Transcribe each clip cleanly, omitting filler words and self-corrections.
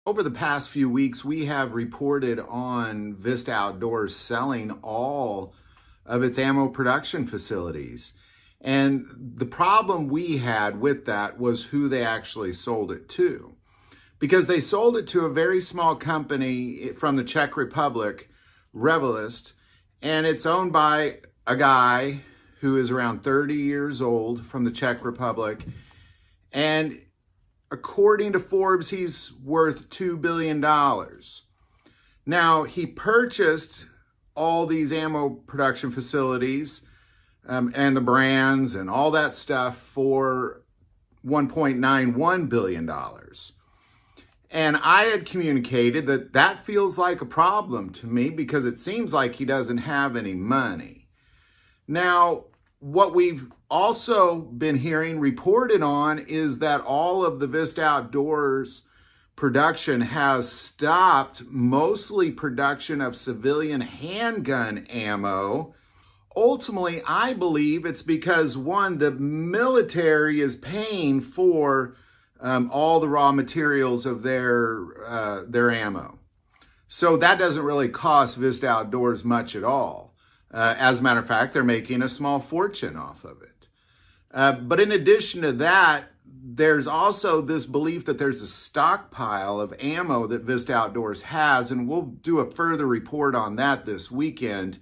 Over the past few weeks, we have reported on Vista Outdoors selling all of its ammo production facilities. And the problem we had with that was who they actually sold it to. Because they sold it to a very small company from the Czech Republic, Revelist, and it's owned by a guy who is around 30 years old from the Czech Republic. And according to Forbes, he's worth $2 billion. Now, he purchased all these ammo production facilities and the brands and all that stuff for $1.91 billion. And I had communicated that that feels like a problem to me because it seems like he doesn't have any money. Now, what we've also been hearing reported on is that all of the Vista Outdoors production has stopped, mostly production of civilian handgun ammo. Ultimately, I believe it's because, one, the military is paying for all the raw materials of their ammo. So that doesn't really cost Vista Outdoors much at all. As a matter of fact, they're making a small fortune off of it. But in addition to that, there's also this belief that there's a stockpile of ammo that Vista Outdoors has, and we'll do a further report on that this weekend.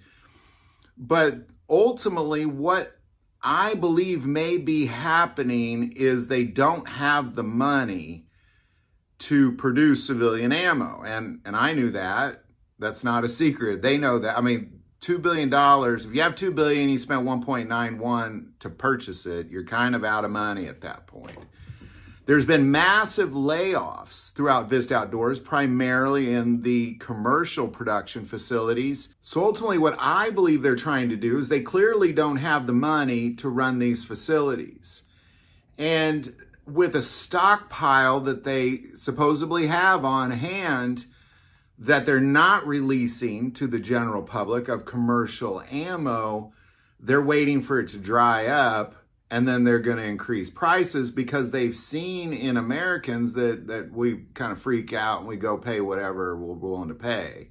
But ultimately, what I believe may be happening is they don't have the money to produce civilian ammo. And I knew that. That's not a secret. They know that. I mean, $2 billion, if you have $2 billion, you spent 1.91 to purchase it, you're kind of out of money at that point. There's been massive layoffs throughout Vista Outdoors, primarily in the commercial production facilities. So ultimately what I believe they're trying to do is they clearly don't have the money to run these facilities. And with a stockpile that they supposedly have on hand that they're not releasing to the general public of commercial ammo, they're waiting for it to dry up, and then they're going to increase prices because they've seen in Americans that we kind of freak out and we go pay whatever we're willing to pay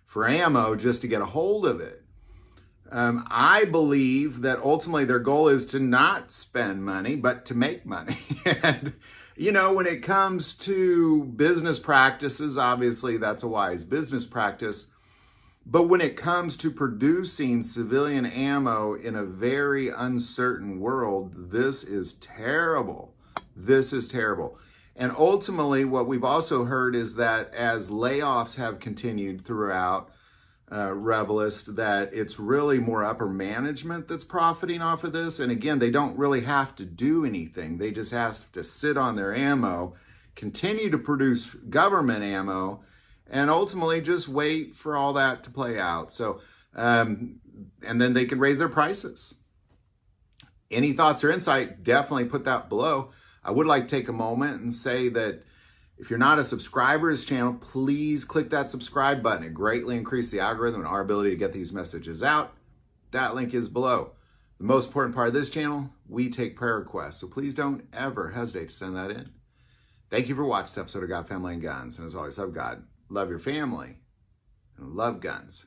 for ammo just to get a hold of it. I believe that ultimately their goal is to not spend money, but to make money. And, you know, when it comes to business practices, obviously that's a wise business practice. But when it comes to producing civilian ammo in a very uncertain world, this is terrible. This is terrible. And ultimately, what we've also heard is that as layoffs have continued throughout Revelist, that it's really more upper management that's profiting off of this. And again, they don't really have to do anything. They just have to sit on their ammo, continue to produce government ammo, and ultimately just wait for all that to play out. So, and then they can raise their prices. Any thoughts or insight, definitely put that below. I would like to take a moment and say that if you're not a subscriber to this channel, please click that subscribe button. It greatly increases the algorithm and our ability to get these messages out. That link is below. The most important part of this channel, we take prayer requests. So please don't ever hesitate to send that in. Thank you for watching this episode of God, Family, and Guns. And as always, love God, love your family, and love guns.